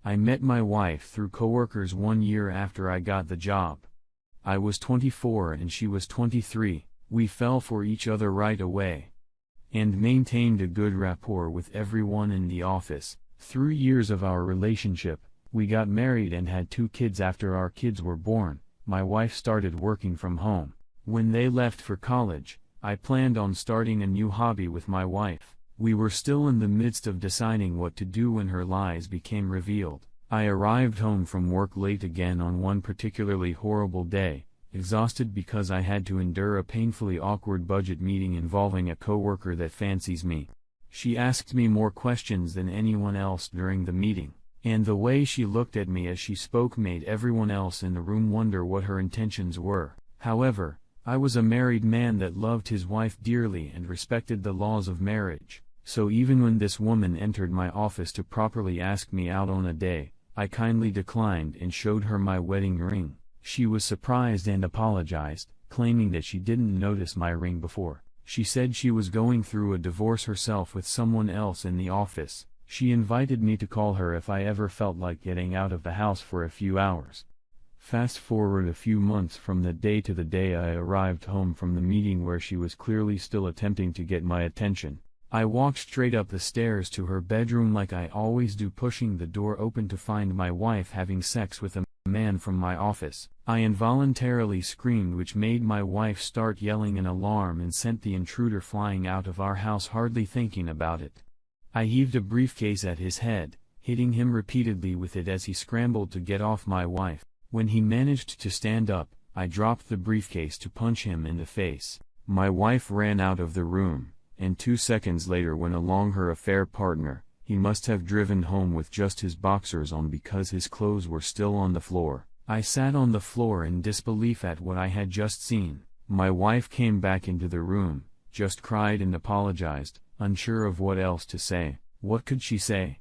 I met my wife through coworkers 1 year after I got the job. I was 24 and she was 23, we fell for each other right away. And maintained a good rapport with everyone in the office. 3 years of our relationship, we got married and had 2 kids. After our kids were born, my wife started working from home. When they left for college, I planned on starting a new hobby with my wife. We were still in the midst of deciding what to do when her lies became revealed. I arrived home from work late again on one particularly horrible day, exhausted because I had to endure a painfully awkward budget meeting involving a coworker that fancies me. She asked me more questions than anyone else during the meeting, and the way she looked at me as she spoke made everyone else in the room wonder what her intentions were. However, I was a married man that loved his wife dearly and respected the laws of marriage, so even when this woman entered my office to properly ask me out on a day, I kindly declined and showed her my wedding ring. She was surprised and apologized, claiming that she didn't notice my ring before. She said she was going through a divorce herself with someone else in the office. She invited me to call her if I ever felt like getting out of the house for a few hours. Fast forward a few months from that day to the day I arrived home from the meeting where she was clearly still attempting to get my attention. I walked straight up the stairs to her bedroom like I always do, pushing the door open to find my wife having sex with a man from my office. I involuntarily screamed, which made my wife start yelling in alarm and sent the intruder flying out of our house, hardly thinking about it. I heaved a briefcase at his head, hitting him repeatedly with it as he scrambled to get off my wife. When he managed to stand up, I dropped the briefcase to punch him in the face. My wife ran out of the room, and 2 seconds later went along her affair partner. He must have driven home with just his boxers on because his clothes were still on the floor. I sat on the floor in disbelief at what I had just seen. My wife came back into the room, just cried and apologized, unsure of what else to say. What could she say?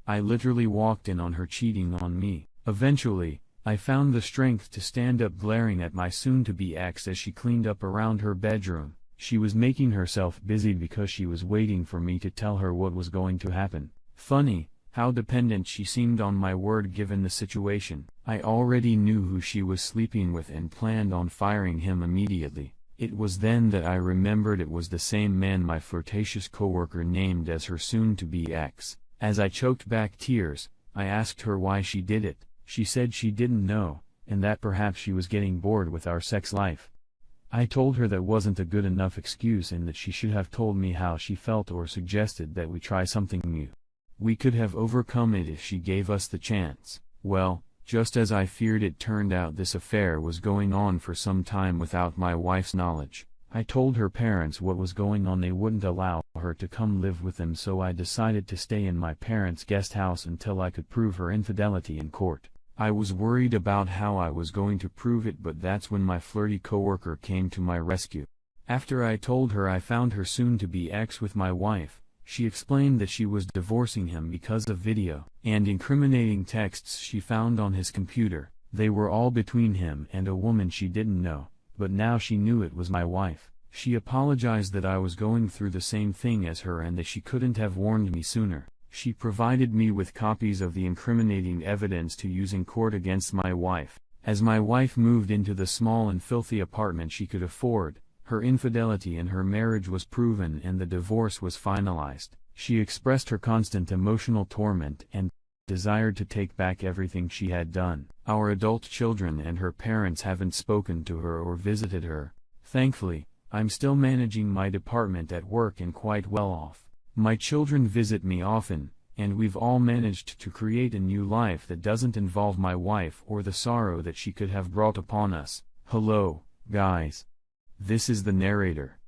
I literally walked in on her cheating on me. Eventually, I found the strength to stand up, glaring at my soon-to-be ex as she cleaned up around her bedroom. She was making herself busy because she was waiting for me to tell her what was going to happen. Funny, how dependent she seemed on my word given the situation. I already knew who she was sleeping with and planned on firing him immediately. It was then that I remembered it was the same man my flirtatious coworker named as her soon-to-be ex. As I choked back tears, I asked her why she did it. She said she didn't know, and that perhaps she was getting bored with our sex life. I told her that wasn't a good enough excuse and that she should have told me how she felt or suggested that we try something new. We could have overcome it if she gave us the chance. Well, just as I feared, it turned out this affair was going on for some time without my wife's knowledge. I told her parents what was going on. They wouldn't allow her to come live with them, so I decided to stay in my parents' guest house until I could prove her infidelity in court. I was worried about how I was going to prove it, but that's when my flirty coworker came to my rescue. After I told her I found her soon-to-be ex with my wife, she explained that she was divorcing him because of video and incriminating texts she found on his computer. They were all between him and a woman she didn't know, but now she knew it was my wife. She apologized that I was going through the same thing as her and that she couldn't have warned me sooner. She provided me with copies of the incriminating evidence to use in court against my wife. As my wife moved into the small and filthy apartment she could afford, her infidelity in her marriage was proven and the divorce was finalized. She expressed her constant emotional torment and desired to take back everything she had done. Our adult children and her parents haven't spoken to her or visited her. Thankfully, I'm still managing my department at work and quite well off. My children visit me often, and we've all managed to create a new life that doesn't involve my wife or the sorrow that she could have brought upon us. Hello, guys. This is the narrator.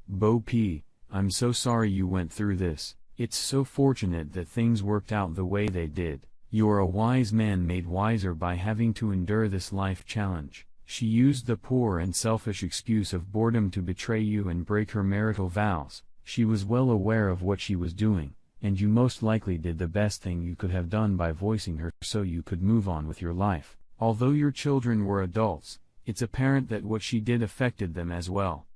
Bo P, I'm so sorry you went through this. It's so fortunate that things worked out the way they did. You're a wise man made wiser by having to endure this life challenge. She used the poor and selfish excuse of boredom to betray you and break her marital vows. She was well aware of what she was doing, and you most likely did the best thing you could have done by voicing her so you could move on with your life. Although your children were adults, it's apparent that what she did affected them as well.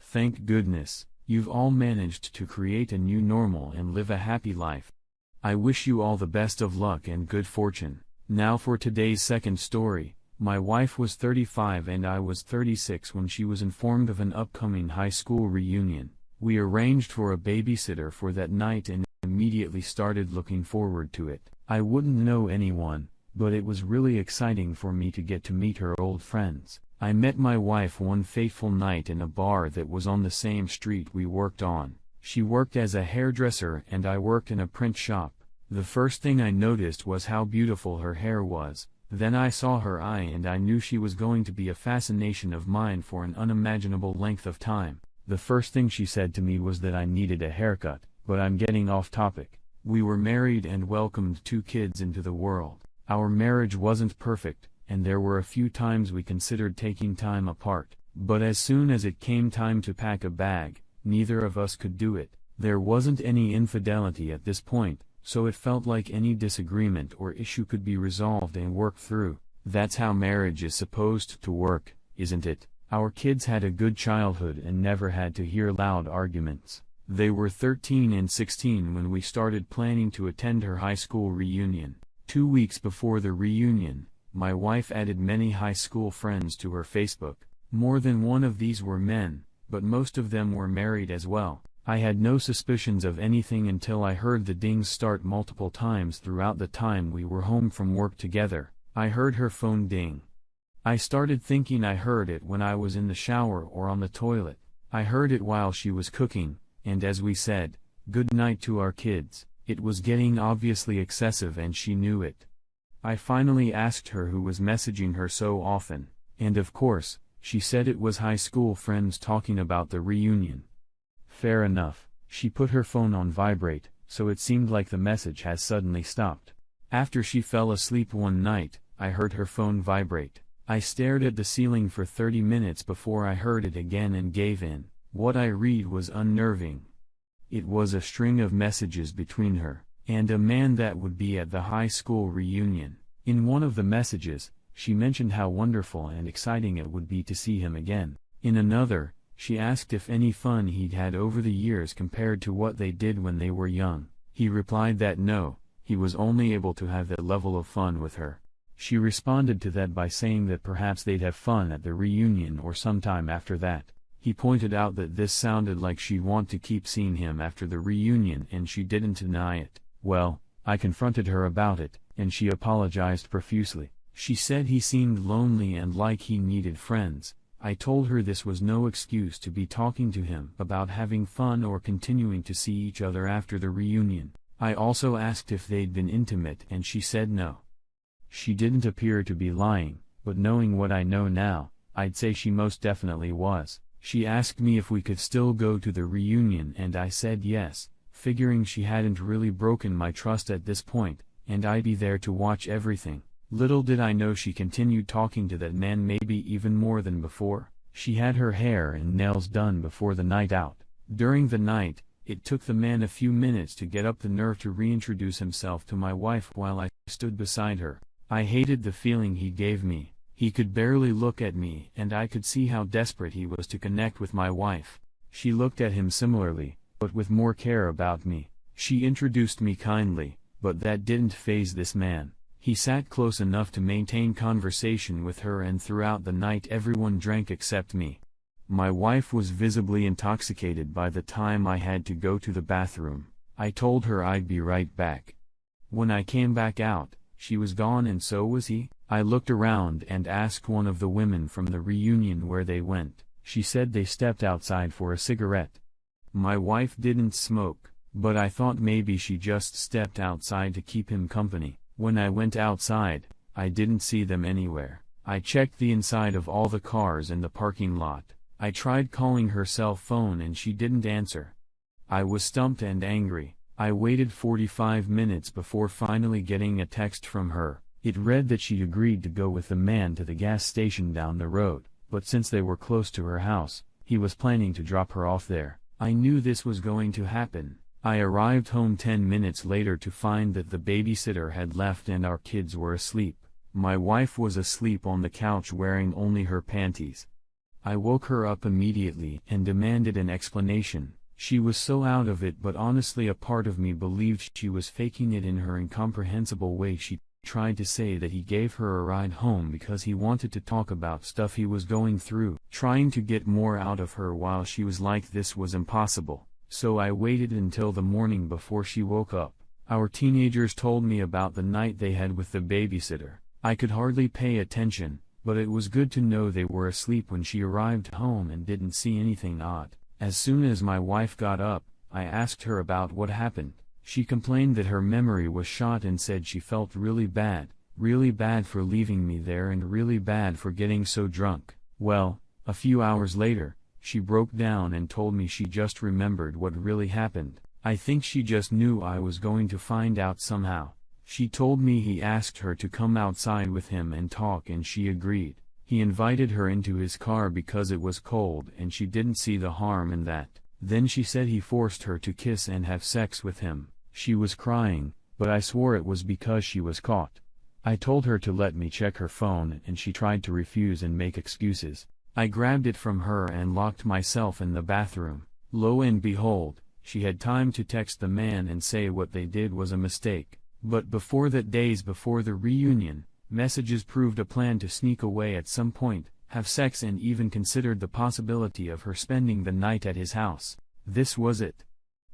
Thank goodness, you've all managed to create a new normal and live a happy life. I wish you all the best of luck and good fortune. Now for today's second story. My wife was 35 and I was 36 when she was informed of an upcoming high school reunion. We arranged for a babysitter for that night and immediately started looking forward to it. I wouldn't know anyone, but it was really exciting for me to get to meet her old friends. I met my wife one fateful night in a bar that was on the same street we worked on. She worked as a hairdresser and I worked in a print shop. The first thing I noticed was how beautiful her hair was. Then I saw her eye and I knew she was going to be a fascination of mine for an unimaginable length of time. The first thing she said to me was that I needed a haircut, but I'm getting off topic. We were married and welcomed 2 kids into the world. Our marriage wasn't perfect, and there were a few times we considered taking time apart. But as soon as it came time to pack a bag, neither of us could do it. There wasn't any infidelity at this point, so it felt like any disagreement or issue could be resolved and worked through. That's how marriage is supposed to work, isn't it? Our kids had a good childhood and never had to hear loud arguments. They were 13 and 16 when we started planning to attend her high school reunion. 2 weeks before the reunion, my wife added many high school friends to her Facebook. More than one of these were men, but most of them were married as well. I had no suspicions of anything until I heard the dings start multiple times throughout the time we were home from work together. I heard her phone ding. I started thinking I heard it when I was in the shower or on the toilet. I heard it while she was cooking, and as we said good night to our kids, it was getting obviously excessive and she knew it. I finally asked her who was messaging her so often, and of course, she said it was high school friends talking about the reunion. Fair enough, she put her phone on vibrate, so it seemed like the message has suddenly stopped. After she fell asleep one night, I heard her phone vibrate. I stared at the ceiling for 30 minutes before I heard it again and gave in. What I read was unnerving. It was a string of messages between her and a man that would be at the high school reunion. In one of the messages, she mentioned how wonderful and exciting it would be to see him again. In another, she asked if any fun he'd had over the years compared to what they did when they were young. He replied that no, he was only able to have that level of fun with her. She responded to that by saying that perhaps they'd have fun at the reunion or sometime after that. He pointed out that this sounded like she'd want to keep seeing him after the reunion and she didn't deny it. Well, I confronted her about it, and she apologized profusely. She said he seemed lonely and like he needed friends. I told her this was no excuse to be talking to him about having fun or continuing to see each other after the reunion. I also asked if they'd been intimate and she said no. She didn't appear to be lying, but knowing what I know now, I'd say she most definitely was. She asked me if we could still go to the reunion and I said yes, figuring she hadn't really broken my trust at this point, and I'd be there to watch everything. Little did I know she continued talking to that man maybe even more than before. She had her hair and nails done before the night out. During the night, it took the man a few minutes to get up the nerve to reintroduce himself to my wife while I stood beside her. I hated the feeling he gave me. He could barely look at me and I could see how desperate he was to connect with my wife. She looked at him similarly, but with more care about me. She introduced me kindly, but that didn't faze this man. He sat close enough to maintain conversation with her and throughout the night everyone drank except me. My wife was visibly intoxicated by the time I had to go to the bathroom. I told her I'd be right back. When I came back out, she was gone and so was he. I looked around and asked one of the women from the reunion where they went. She said they stepped outside for a cigarette. My wife didn't smoke, but I thought maybe she just stepped outside to keep him company. When I went outside, I didn't see them anywhere. I checked the inside of all the cars in the parking lot. I tried calling her cell phone and she didn't answer. I was stumped and angry. I waited 45 minutes before finally getting a text from her. It read that she'd agreed to go with the man to the gas station down the road, but since they were close to her house, he was planning to drop her off there. I knew this was going to happen. I arrived home 10 minutes later to find that the babysitter had left and our kids were asleep. My wife was asleep on the couch wearing only her panties. I woke her up immediately and demanded an explanation. She was so out of it, but honestly a part of me believed she was faking it. In her incomprehensible way she tried to say that he gave her a ride home because he wanted to talk about stuff he was going through. Trying to get more out of her while she was like this was impossible, so I waited until the morning before she woke up. Our teenagers told me about the night they had with the babysitter. I could hardly pay attention, but it was good to know they were asleep when she arrived home and didn't see anything odd. As soon as my wife got up, I asked her about what happened. She complained that her memory was shot and said she felt really bad for leaving me there and really bad for getting so drunk. Well, a few hours later, she broke down and told me she just remembered what really happened. I think she just knew I was going to find out somehow. She told me he asked her to come outside with him and talk and she agreed. He invited her into his car because it was cold and she didn't see the harm in that. Then she said he forced her to kiss and have sex with him. She was crying, but I swore it was because she was caught. I told her to let me check her phone and she tried to refuse and make excuses. I grabbed it from her and locked myself in the bathroom. Lo and behold, she had time to text the man and say what they did was a mistake. But before that, days before the reunion, messages proved a plan to sneak away at some point, have sex, and even considered the possibility of her spending the night at his house. This was it.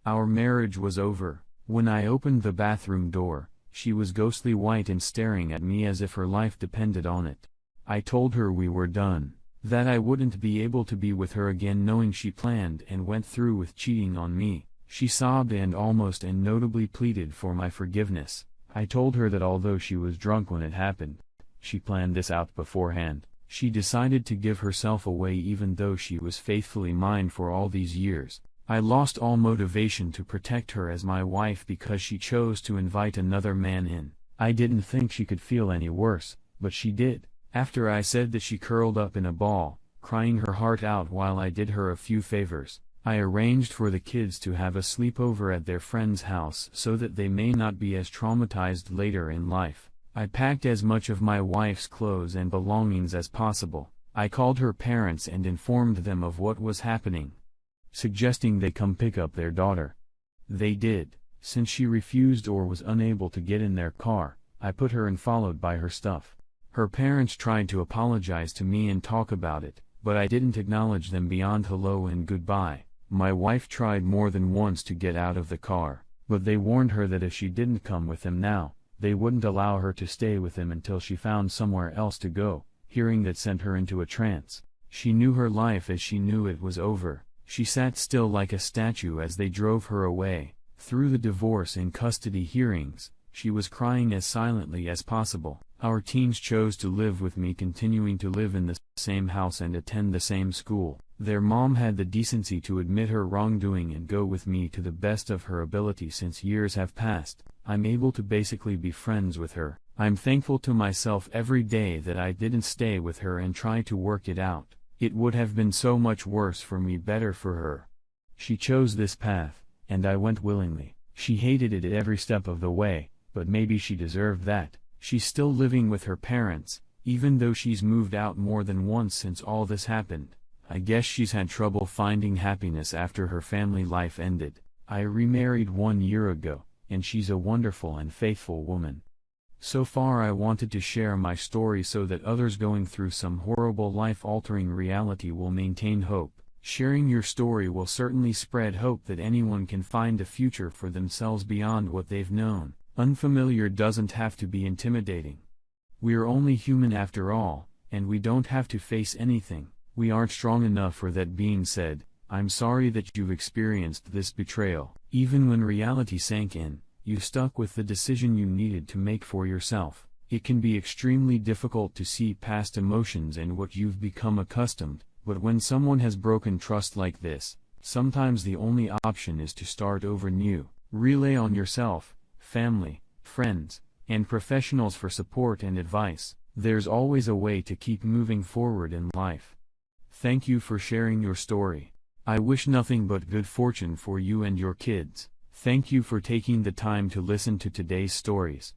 Our marriage was over. When I opened the bathroom door, she was ghostly white and staring at me as if her life depended on it. I told her we were done, that I wouldn't be able to be with her again, knowing she planned and went through with cheating on me. She sobbed and almost and notably pleaded for my forgiveness. I told her that although she was drunk when it happened, she planned this out beforehand. She decided to give herself away even though she was faithfully mine for all these years. I lost all motivation to protect her as my wife because she chose to invite another man in. I didn't think she could feel any worse, but she did. After I said that, she curled up in a ball, crying her heart out while I did her a few favors. I arranged for the kids to have a sleepover at their friend's house so that they may not be as traumatized later in life. I packed as much of my wife's clothes and belongings as possible. I called her parents and informed them of what was happening, suggesting they come pick up their daughter. They did. Since she refused or was unable to get in their car, I put her in followed by her stuff. Her parents tried to apologize to me and talk about it, but I didn't acknowledge them beyond hello and goodbye. My wife tried more than once to get out of the car, but they warned her that if she didn't come with him now, they wouldn't allow her to stay with him until she found somewhere else to go. Hearing that sent her into a trance. She knew her life as she knew it was over. She sat still like a statue as they drove her away. Through the divorce and custody hearings, she was crying as silently as possible. Our teens chose to live with me, continuing to live in the same house and attend the same school. Their mom had the decency to admit her wrongdoing and go with me to the best of her ability. Since years have passed, I'm able to basically be friends with her. I'm thankful to myself every day that I didn't stay with her and try to work it out. It would have been so much worse for me, better for her. She chose this path, and I went willingly. She hated it at every step of the way, but maybe she deserved that. She's still living with her parents, even though she's moved out more than once since all this happened. I guess she's had trouble finding happiness after her family life ended. I remarried 1 year ago, and she's a wonderful and faithful woman. So far I wanted to share my story so that others going through some horrible life-altering reality will maintain hope. Sharing your story will certainly spread hope that anyone can find a future for themselves beyond what they've known. Unfamiliar doesn't have to be intimidating. We're only human after all, and we don't have to face anything we aren't strong enough for. That being said, I'm sorry that you've experienced this betrayal. Even when reality sank in, you stuck with the decision you needed to make for yourself. It can be extremely difficult to see past emotions and what you've become accustomed, but when someone has broken trust like this, sometimes the only option is to start over new. Rely on yourself, family, friends, and professionals for support and advice. There's always a way to keep moving forward in life. Thank you for sharing your story. I wish nothing but good fortune for you and your kids. Thank you for taking the time to listen to today's stories.